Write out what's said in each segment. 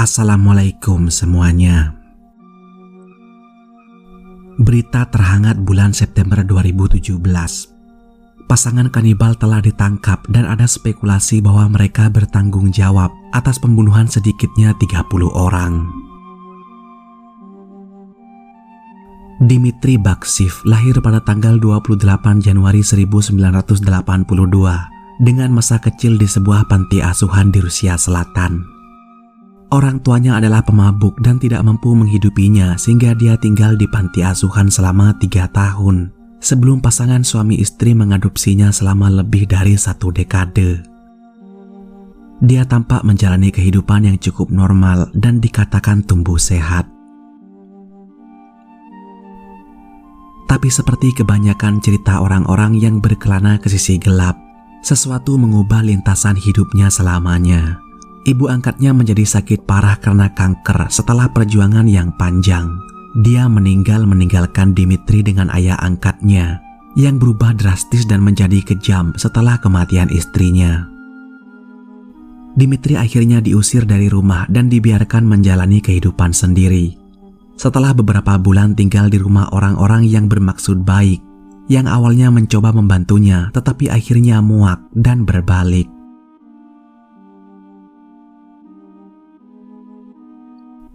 Assalamualaikum semuanya. Berita terhangat bulan September 2017. Pasangan kanibal telah ditangkap dan ada spekulasi bahwa mereka bertanggung jawab atas pembunuhan sedikitnya 30 orang. Dmitri Bakshiv lahir pada tanggal 28 Januari 1982 dengan masa kecil di sebuah panti asuhan di Rusia Selatan. Orang tuanya adalah pemabuk dan tidak mampu menghidupinya sehingga dia tinggal di panti asuhan selama 3 tahun sebelum pasangan suami istri mengadopsinya selama lebih dari 1 dekade. Dia tampak menjalani kehidupan yang cukup normal dan dikatakan tumbuh sehat. Tapi seperti kebanyakan cerita orang-orang yang berkelana ke sisi gelap, sesuatu mengubah lintasan hidupnya selamanya. Ibu angkatnya menjadi sakit parah karena kanker setelah perjuangan yang panjang. Dia meninggalkan Dmitri dengan ayah angkatnya yang berubah drastis dan menjadi kejam setelah kematian istrinya. Dmitri akhirnya diusir dari rumah dan dibiarkan menjalani kehidupan sendiri. Setelah beberapa bulan tinggal di rumah orang-orang yang bermaksud baik, yang awalnya mencoba membantunya tetapi akhirnya muak dan berbalik.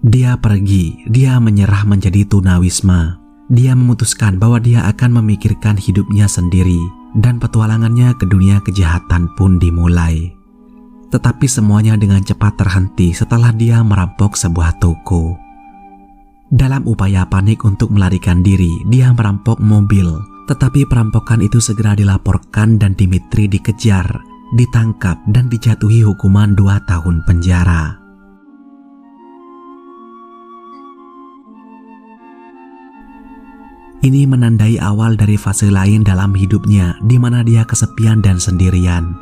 Dia pergi, dia menyerah menjadi tunawisma. Dia memutuskan bahwa dia akan memikirkan hidupnya sendiri dan petualangannya ke dunia kejahatan pun dimulai. Tetapi semuanya dengan cepat terhenti setelah dia merampok sebuah toko. Dalam upaya panik untuk melarikan diri, dia merampok mobil. Tetapi perampokan itu segera dilaporkan dan Dmitri dikejar, ditangkap dan dijatuhi hukuman 2 tahun penjara. Ini menandai awal dari fase lain dalam hidupnya di mana dia kesepian dan sendirian.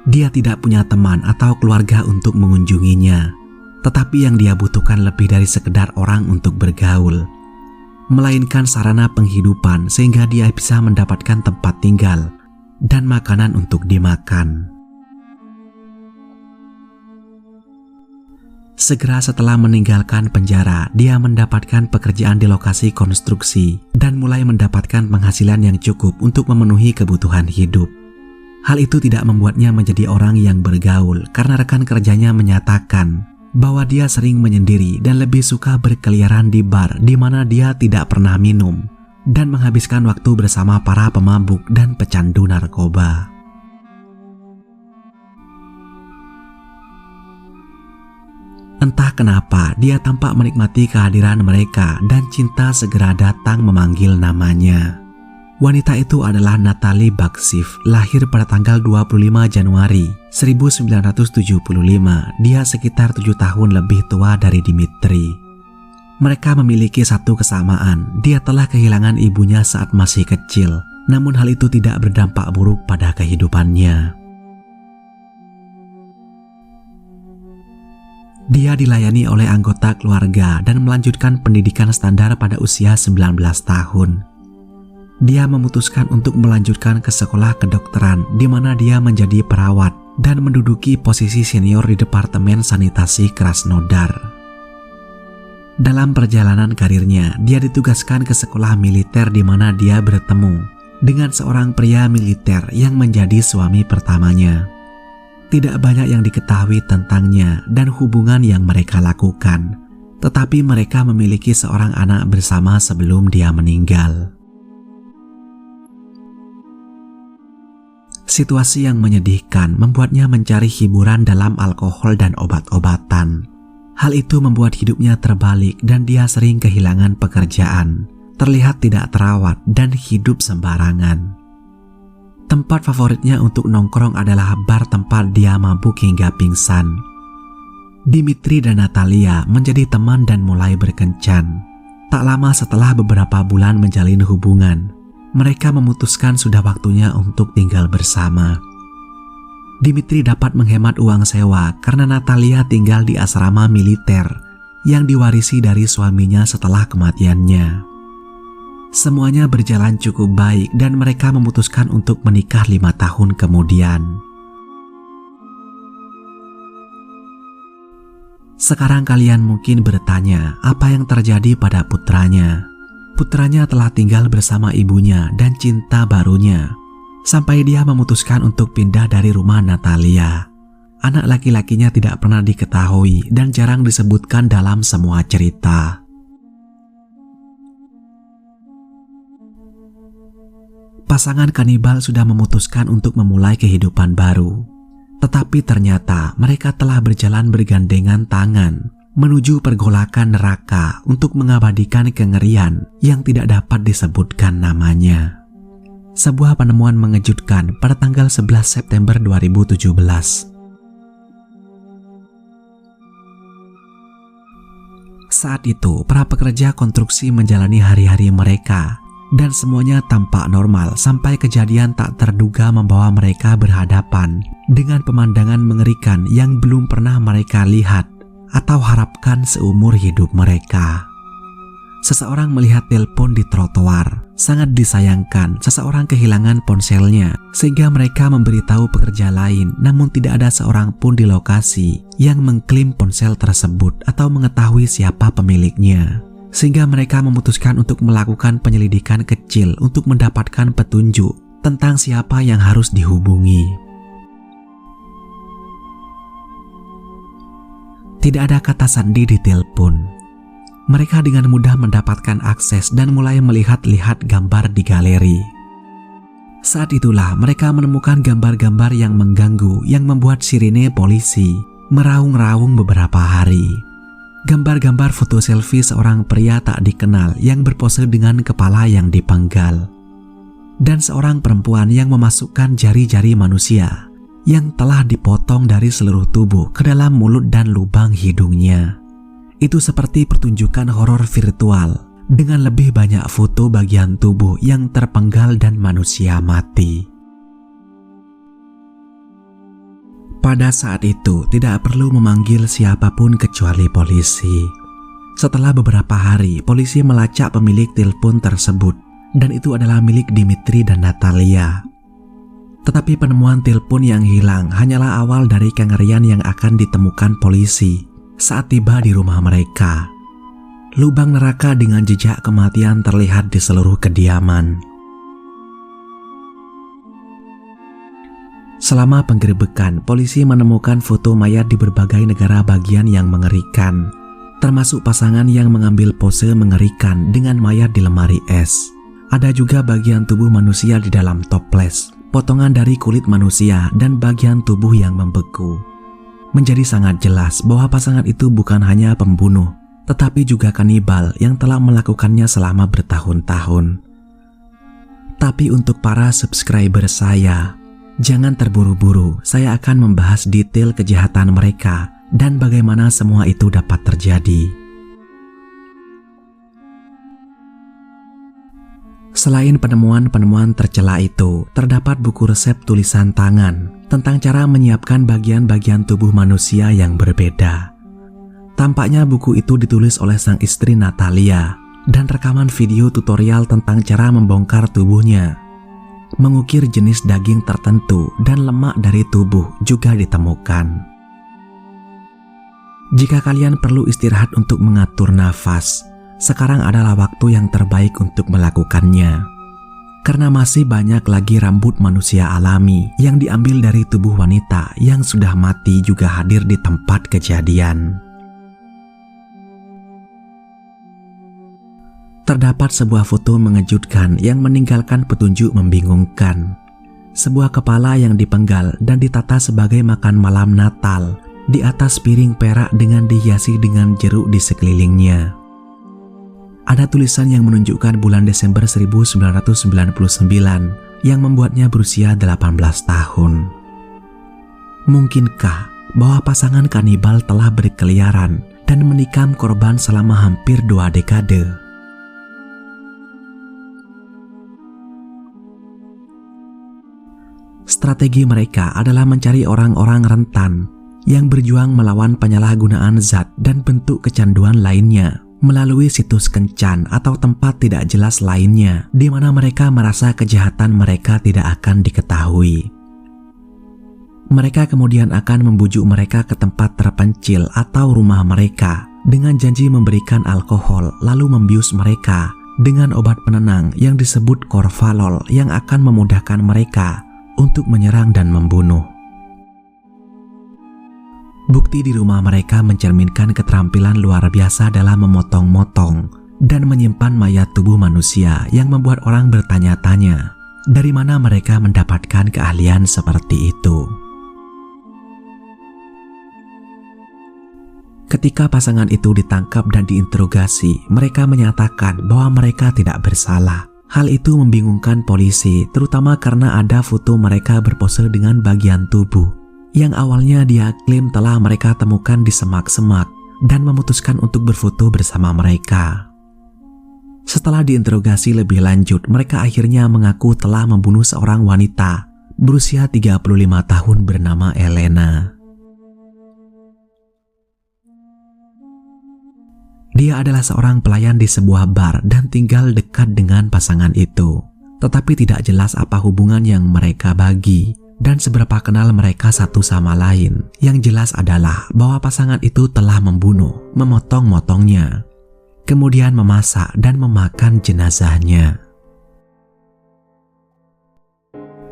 Dia tidak punya teman atau keluarga untuk mengunjunginya, tetapi yang dia butuhkan lebih dari sekedar orang untuk bergaul, melainkan sarana penghidupan sehingga dia bisa mendapatkan tempat tinggal dan makanan untuk dimakan. Segera setelah meninggalkan penjara, dia mendapatkan pekerjaan di lokasi konstruksi dan mulai mendapatkan penghasilan yang cukup untuk memenuhi kebutuhan hidup. Hal itu tidak membuatnya menjadi orang yang bergaul karena rekan kerjanya menyatakan bahwa dia sering menyendiri dan lebih suka berkeliaran di bar di mana dia tidak pernah minum dan menghabiskan waktu bersama para pemabuk dan pecandu narkoba. Entah kenapa dia tampak menikmati kehadiran mereka dan cinta segera datang memanggil namanya. Wanita itu adalah Natalie Bakshiv, lahir pada tanggal 25 Januari 1975. Dia sekitar 7 tahun lebih tua dari Dmitri. Mereka memiliki satu kesamaan, dia telah kehilangan ibunya saat masih kecil, namun hal itu tidak berdampak buruk pada kehidupannya. Dia dilayani oleh anggota keluarga dan melanjutkan pendidikan standar pada usia 19 tahun. Dia memutuskan untuk melanjutkan ke sekolah kedokteran di mana dia menjadi perawat dan menduduki posisi senior di Departemen Sanitasi Krasnodar. Dalam perjalanan karirnya, dia ditugaskan ke sekolah militer di mana dia bertemu dengan seorang pria militer yang menjadi suami pertamanya. Tidak banyak yang diketahui tentangnya dan hubungan yang mereka lakukan, tetapi mereka memiliki seorang anak bersama sebelum dia meninggal. Situasi yang menyedihkan membuatnya mencari hiburan dalam alkohol dan obat-obatan. Hal itu membuat hidupnya terbalik dan dia sering kehilangan pekerjaan, terlihat tidak terawat dan hidup sembarangan. Tempat favoritnya untuk nongkrong adalah bar tempat dia mabuk hingga pingsan. Dmitri dan Natalia menjadi teman dan mulai berkencan. Tak lama setelah beberapa bulan menjalin hubungan, mereka memutuskan sudah waktunya untuk tinggal bersama. Dmitri dapat menghemat uang sewa karena Natalia tinggal di asrama militer yang diwarisi dari suaminya setelah kematiannya. Semuanya berjalan cukup baik dan mereka memutuskan untuk menikah 5 tahun kemudian. Sekarang kalian mungkin bertanya apa yang terjadi pada putranya. Putranya telah tinggal bersama ibunya dan cinta barunya, sampai dia memutuskan untuk pindah dari rumah Natalia. Anak laki-lakinya tidak pernah diketahui dan jarang disebutkan dalam semua cerita. Pasangan kanibal sudah memutuskan untuk memulai kehidupan baru. Tetapi ternyata mereka telah berjalan bergandengan tangan menuju pergolakan neraka untuk mengabadikan kengerian yang tidak dapat disebutkan namanya. Sebuah penemuan mengejutkan pada tanggal 11 September 2017. Saat itu, para pekerja konstruksi menjalani hari-hari mereka dan semuanya tampak normal sampai kejadian tak terduga membawa mereka berhadapan dengan pemandangan mengerikan yang belum pernah mereka lihat atau harapkan seumur hidup mereka. Seseorang melihat telepon di trotoar. Sangat disayangkan seseorang kehilangan ponselnya sehingga mereka memberitahu pekerja lain, namun tidak ada seorang pun di lokasi yang mengklaim ponsel tersebut atau mengetahui siapa pemiliknya. Sehingga mereka memutuskan untuk melakukan penyelidikan kecil untuk mendapatkan petunjuk tentang siapa yang harus dihubungi. Tidak ada kata sandi di telepon. Mereka dengan mudah mendapatkan akses dan mulai melihat-lihat gambar di galeri. Saat itulah mereka menemukan gambar-gambar yang mengganggu yang membuat sirine polisi meraung-raung beberapa hari. Gambar-gambar foto selfie seorang pria tak dikenal yang berpose dengan kepala yang dipenggal, dan seorang perempuan yang memasukkan jari-jari manusia yang telah dipotong dari seluruh tubuh ke dalam mulut dan lubang hidungnya. Itu seperti pertunjukan horor virtual dengan lebih banyak foto bagian tubuh yang terpenggal dan manusia mati. Pada saat itu tidak perlu memanggil siapapun kecuali polisi. Setelah beberapa hari, polisi melacak pemilik telepon tersebut dan itu adalah milik Dimitri dan Natalia. Tetapi penemuan telepon yang hilang hanyalah awal dari kengerian yang akan ditemukan polisi saat tiba di rumah mereka. Lubang neraka dengan jejak kematian terlihat di seluruh kediaman. Selama penggerebekan, polisi menemukan foto mayat di berbagai negara bagian yang mengerikan, termasuk pasangan yang mengambil pose mengerikan dengan mayat di lemari es. Ada juga bagian tubuh manusia di dalam toples, potongan dari kulit manusia, dan bagian tubuh yang membeku. Menjadi sangat jelas bahwa pasangan itu bukan hanya pembunuh, tetapi juga kanibal yang telah melakukannya selama bertahun-tahun. Tapi untuk para subscriber saya, jangan terburu-buru, saya akan membahas detail kejahatan mereka dan bagaimana semua itu dapat terjadi. Selain penemuan-penemuan tercela itu, terdapat buku resep tulisan tangan tentang cara menyiapkan bagian-bagian tubuh manusia yang berbeda. Tampaknya buku itu ditulis oleh sang istri Natalia, dan rekaman video tutorial tentang cara membongkar tubuhnya, mengukir jenis daging tertentu, dan lemak dari tubuh juga ditemukan. Jika kalian perlu istirahat untuk mengatur nafas, sekarang adalah waktu yang terbaik untuk melakukannya. Karena masih banyak lagi rambut manusia alami yang diambil dari tubuh wanita yang sudah mati juga hadir di tempat kejadian. Terdapat sebuah foto mengejutkan yang meninggalkan petunjuk membingungkan. Sebuah kepala yang dipenggal dan ditata sebagai makan malam Natal di atas piring perak dengan dihiasi dengan jeruk di sekelilingnya. Ada tulisan yang menunjukkan bulan Desember 1999 yang membuatnya berusia 18 tahun. Mungkinkah bahwa pasangan kanibal telah berkeliaran dan menikam korban selama hampir 2 dekade? Strategi mereka adalah mencari orang-orang rentan yang berjuang melawan penyalahgunaan zat dan bentuk kecanduan lainnya melalui situs kencan atau tempat tidak jelas lainnya di mana mereka merasa kejahatan mereka tidak akan diketahui. Mereka kemudian akan membujuk mereka ke tempat terpencil atau rumah mereka dengan janji memberikan alkohol, lalu membius mereka dengan obat penenang yang disebut korvalol yang akan memudahkan mereka untuk menyerang dan membunuh. Bukti di rumah mereka mencerminkan keterampilan luar biasa dalam memotong-motong dan menyimpan mayat tubuh manusia yang membuat orang bertanya-tanya dari mana mereka mendapatkan keahlian seperti itu. Ketika pasangan itu ditangkap dan diinterogasi, mereka menyatakan bahwa mereka tidak bersalah. Hal itu membingungkan polisi, terutama karena ada foto mereka berpose dengan bagian tubuh yang awalnya dia klaim telah mereka temukan di semak-semak dan memutuskan untuk berfoto bersama mereka. Setelah diinterogasi lebih lanjut, mereka akhirnya mengaku telah membunuh seorang wanita berusia 35 tahun bernama Elena. Dia adalah seorang pelayan di sebuah bar dan tinggal dekat dengan pasangan itu. Tetapi tidak jelas apa hubungan yang mereka bagi dan seberapa kenal mereka satu sama lain. Yang jelas adalah bahwa pasangan itu telah membunuh, memotong-motongnya, kemudian memasak dan memakan jenazahnya.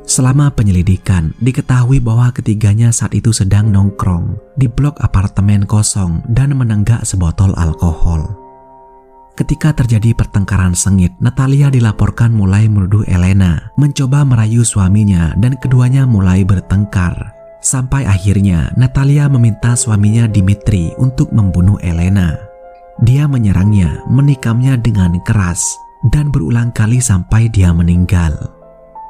Selama penyelidikan, diketahui bahwa ketiganya saat itu sedang nongkrong di blok apartemen kosong dan menenggak sebotol alkohol. Ketika terjadi pertengkaran sengit, Natalia dilaporkan mulai menuduh Elena mencoba merayu suaminya dan keduanya mulai bertengkar. Sampai akhirnya Natalia meminta suaminya Dimitri untuk membunuh Elena. Dia menyerangnya, menikamnya dengan keras dan berulang kali sampai dia meninggal.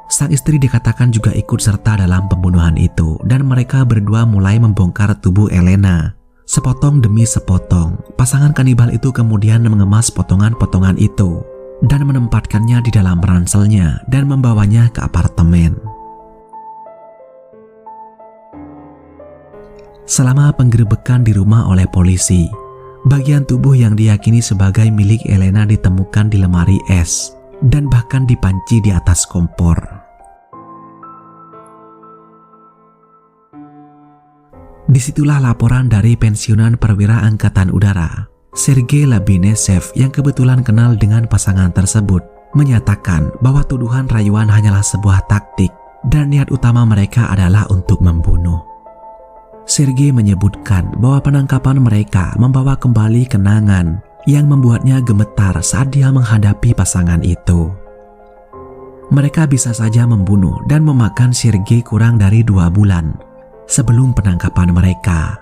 Sang istri dikatakan juga ikut serta dalam pembunuhan itu dan mereka berdua mulai membongkar tubuh Elena sepotong demi sepotong. Pasangan kanibal itu kemudian mengemas potongan-potongan itu dan menempatkannya di dalam ranselnya dan membawanya ke apartemen. Selama penggerebekan di rumah oleh polisi, bagian tubuh yang diyakini sebagai milik Elena ditemukan di lemari es dan bahkan dipanci di atas kompor. Disitulah laporan dari pensiunan perwira Angkatan Udara, Sergei Labinesev, yang kebetulan kenal dengan pasangan tersebut, menyatakan bahwa tuduhan rayuan hanyalah sebuah taktik dan niat utama mereka adalah untuk membunuh. Sergei menyebutkan bahwa penangkapan mereka membawa kembali kenangan yang membuatnya gemetar saat dia menghadapi pasangan itu. Mereka bisa saja membunuh dan memakan Sergei kurang dari 2 bulan sebelum penangkapan mereka.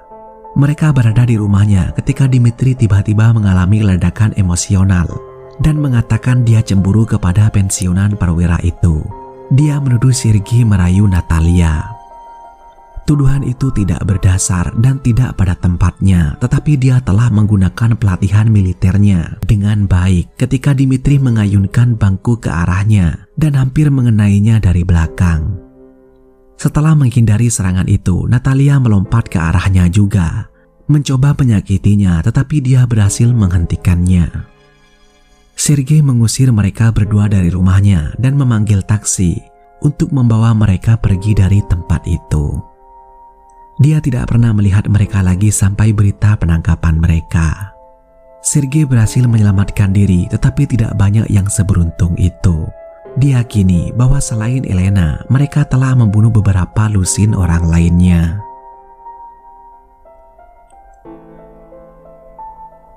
Mereka berada di rumahnya ketika Dimitri tiba-tiba mengalami ledakan emosional dan mengatakan dia cemburu kepada pensiunan perwira itu. Dia menuduh Sergei merayu Natalia. Tuduhan itu tidak berdasar dan tidak pada tempatnya, tetapi dia telah menggunakan pelatihan militernya dengan baik ketika Dimitri mengayunkan bangku ke arahnya dan hampir mengenainya dari belakang. Setelah menghindari serangan itu, Natalia melompat ke arahnya juga, mencoba menyakitinya, tetapi dia berhasil menghentikannya. Sergei mengusir mereka berdua dari rumahnya dan memanggil taksi untuk membawa mereka pergi dari tempat itu. Dia tidak pernah melihat mereka lagi sampai berita penangkapan mereka. Sergei berhasil menyelamatkan diri, tetapi tidak banyak yang seberuntung itu. Diyakini bahwa selain Elena, mereka telah membunuh beberapa lusin orang lainnya.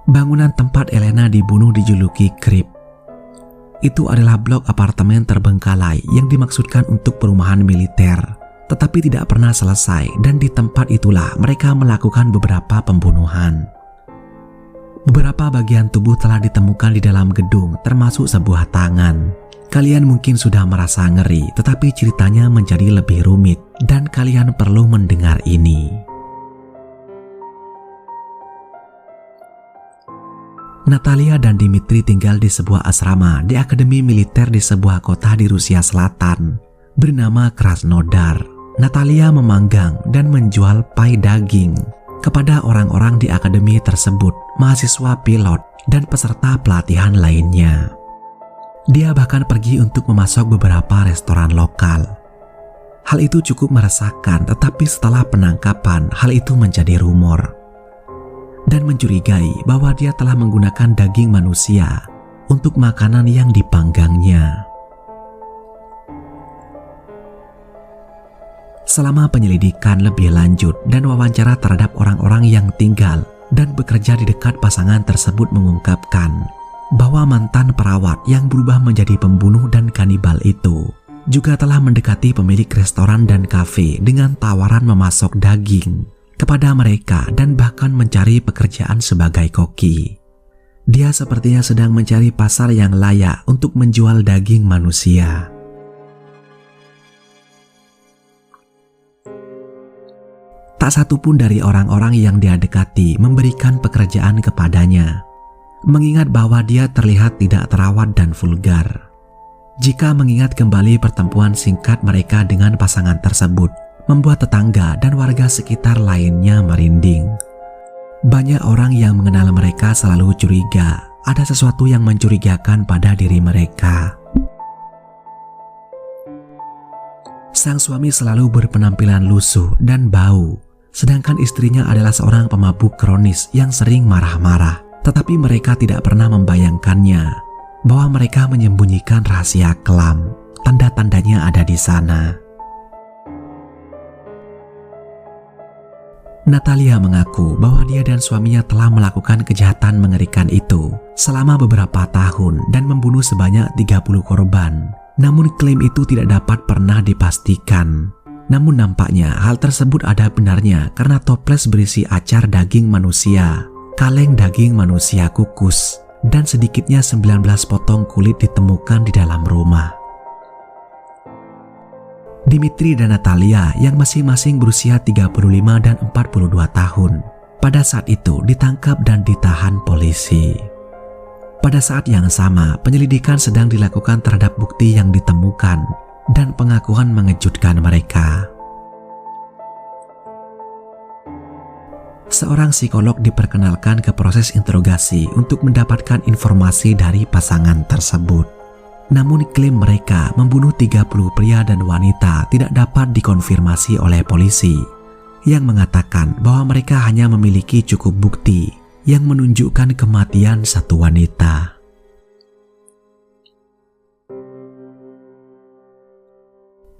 Bangunan tempat Elena dibunuh dijuluki Crypt. Itu adalah blok apartemen terbengkalai yang dimaksudkan untuk perumahan militer, tetapi tidak pernah selesai, dan di tempat itulah mereka melakukan beberapa pembunuhan. Beberapa bagian tubuh telah ditemukan di dalam gedung, termasuk sebuah tangan. Kalian mungkin sudah merasa ngeri, tetapi ceritanya menjadi lebih rumit dan kalian perlu mendengar ini. Natalia dan Dimitri tinggal di sebuah asrama di akademi militer di sebuah kota di Rusia Selatan bernama Krasnodar. Natalia memanggang dan menjual pai daging kepada orang-orang di akademi tersebut, mahasiswa pilot dan peserta pelatihan lainnya. Dia bahkan pergi untuk memasok beberapa restoran lokal. Hal itu cukup meresahkan, tetapi setelah penangkapan, hal itu menjadi rumor dan mencurigai bahwa dia telah menggunakan daging manusia untuk makanan yang dipanggangnya. Selama penyelidikan lebih lanjut dan wawancara terhadap orang-orang yang tinggal dan bekerja di dekat pasangan tersebut mengungkapkan bahwa mantan perawat yang berubah menjadi pembunuh dan kanibal itu juga telah mendekati pemilik restoran dan kafe dengan tawaran memasok daging kepada mereka dan bahkan mencari pekerjaan sebagai koki. Dia sepertinya sedang mencari pasar yang layak untuk menjual daging manusia. Tak satu pun dari orang-orang yang dia dekati memberikan pekerjaan kepadanya, mengingat bahwa dia terlihat tidak terawat dan vulgar. Jika mengingat kembali pertemuan singkat mereka dengan pasangan tersebut, membuat tetangga dan warga sekitar lainnya merinding. Banyak orang yang mengenal mereka selalu curiga ada sesuatu yang mencurigakan pada diri mereka. Sang suami selalu berpenampilan lusuh dan bau, sedangkan istrinya adalah seorang pemabuk kronis yang sering marah-marah. Tetapi mereka tidak pernah membayangkannya bahwa mereka menyembunyikan rahasia kelam. Tanda-tandanya ada di sana. Natalia mengaku bahwa dia dan suaminya telah melakukan kejahatan mengerikan itu selama beberapa tahun dan membunuh sebanyak 30 korban. Namun klaim itu tidak dapat pernah dipastikan. Namun nampaknya hal tersebut ada benarnya karena toples berisi acar daging manusia, kaleng daging manusia kukus, dan sedikitnya 19 potong kulit ditemukan di dalam rumah. Dimitri dan Natalia yang masing-masing berusia 35 dan 42 tahun pada saat itu ditangkap dan ditahan polisi. Pada saat yang sama, penyelidikan sedang dilakukan terhadap bukti yang ditemukan dan pengakuan mengejutkan mereka. Seorang psikolog diperkenalkan ke proses interogasi untuk mendapatkan informasi dari pasangan tersebut. Namun klaim mereka membunuh 30 pria dan wanita tidak dapat dikonfirmasi oleh polisi yang mengatakan bahwa mereka hanya memiliki cukup bukti yang menunjukkan kematian satu wanita.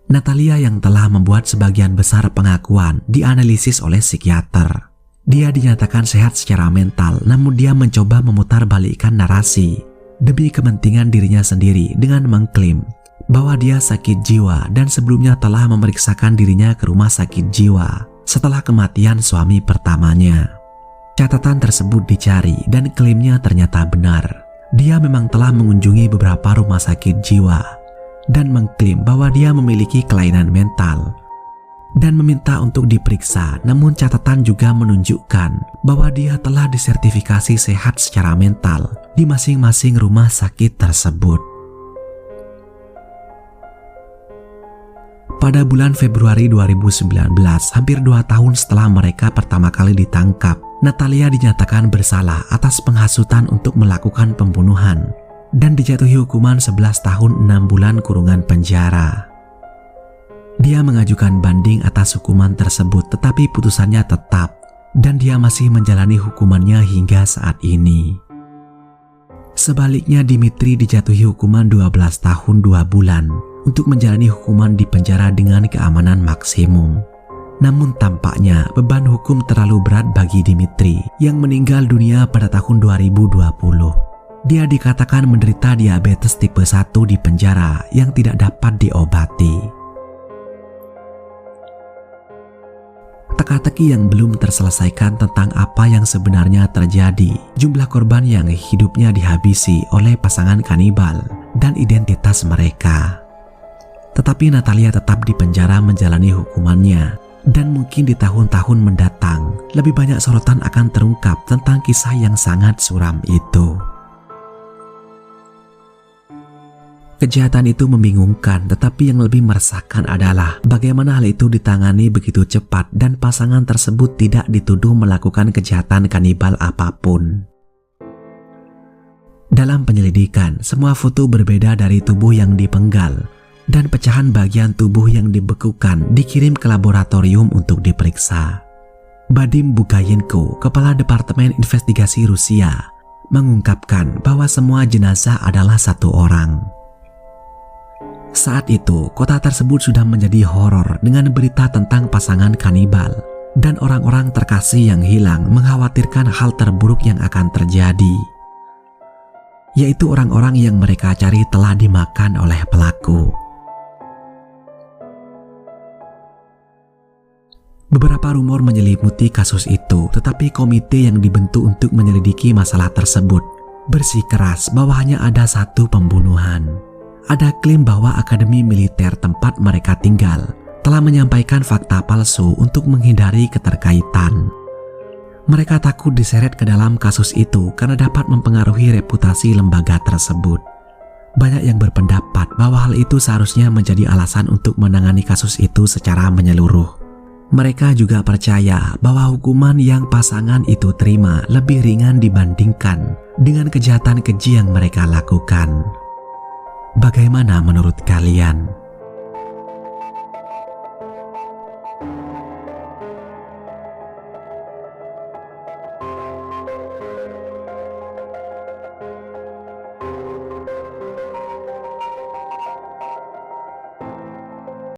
Natalia yang telah membuat sebagian besar pengakuan dianalisis oleh psikiater. Dia dinyatakan sehat secara mental, namun dia mencoba memutarbalikkan narasi demi kepentingan dirinya sendiri dengan mengklaim bahwa dia sakit jiwa dan sebelumnya telah memeriksakan dirinya ke rumah sakit jiwa setelah kematian suami pertamanya. Catatan tersebut dicari dan klaimnya ternyata benar. Dia memang telah mengunjungi beberapa rumah sakit jiwa dan mengklaim bahwa dia memiliki kelainan mental dan meminta untuk diperiksa, namun catatan juga menunjukkan bahwa dia telah disertifikasi sehat secara mental di masing-masing rumah sakit tersebut. Pada bulan Februari 2019, hampir 2 tahun setelah mereka pertama kali ditangkap, Natalia dinyatakan bersalah atas penghasutan untuk melakukan pembunuhan dan dijatuhi hukuman 11 tahun 6 bulan kurungan penjara. Dia mengajukan banding atas hukuman tersebut, tetapi putusannya tetap dan dia masih menjalani hukumannya hingga saat ini. Sebaliknya, Dimitri dijatuhi hukuman 12 tahun 2 bulan untuk menjalani hukuman di penjara dengan keamanan maksimum. Namun tampaknya beban hukum terlalu berat bagi Dimitri yang meninggal dunia pada tahun 2020. Dia dikatakan menderita diabetes tipe 1 di penjara yang tidak dapat diobati. Teka-teki yang belum terselesaikan tentang apa yang sebenarnya terjadi, jumlah korban yang hidupnya dihabisi oleh pasangan kanibal, dan identitas mereka. Tetapi Natalia tetap dipenjara menjalani hukumannya, dan mungkin di tahun-tahun mendatang lebih banyak sorotan akan terungkap tentang kisah yang sangat suram itu. Kejahatan itu membingungkan, tetapi yang lebih meresahkan adalah bagaimana hal itu ditangani begitu cepat dan pasangan tersebut tidak dituduh melakukan kejahatan kanibal apapun. Dalam penyelidikan, semua foto berbeda dari tubuh yang dipenggal dan pecahan bagian tubuh yang dibekukan dikirim ke laboratorium untuk diperiksa. Vadim Bugayenko, kepala Departemen Investigasi Rusia, mengungkapkan bahwa semua jenazah adalah satu orang. Saat itu, kota tersebut sudah menjadi horor dengan berita tentang pasangan kanibal, dan orang-orang terkasih yang hilang mengkhawatirkan hal terburuk yang akan terjadi, yaitu orang-orang yang mereka cari telah dimakan oleh pelaku. Beberapa rumor menyelimuti kasus itu, tetapi komite yang dibentuk untuk menyelidiki masalah tersebut bersikeras bahwa hanya ada satu pembunuhan. Ada klaim bahwa akademi militer tempat mereka tinggal telah menyampaikan fakta palsu untuk menghindari keterkaitan. Mereka takut diseret ke dalam kasus itu karena dapat mempengaruhi reputasi lembaga tersebut. Banyak yang berpendapat bahwa hal itu seharusnya menjadi alasan untuk menangani kasus itu secara menyeluruh. Mereka juga percaya bahwa hukuman yang pasangan itu terima lebih ringan dibandingkan dengan kejahatan keji yang mereka lakukan. Bagaimana menurut kalian?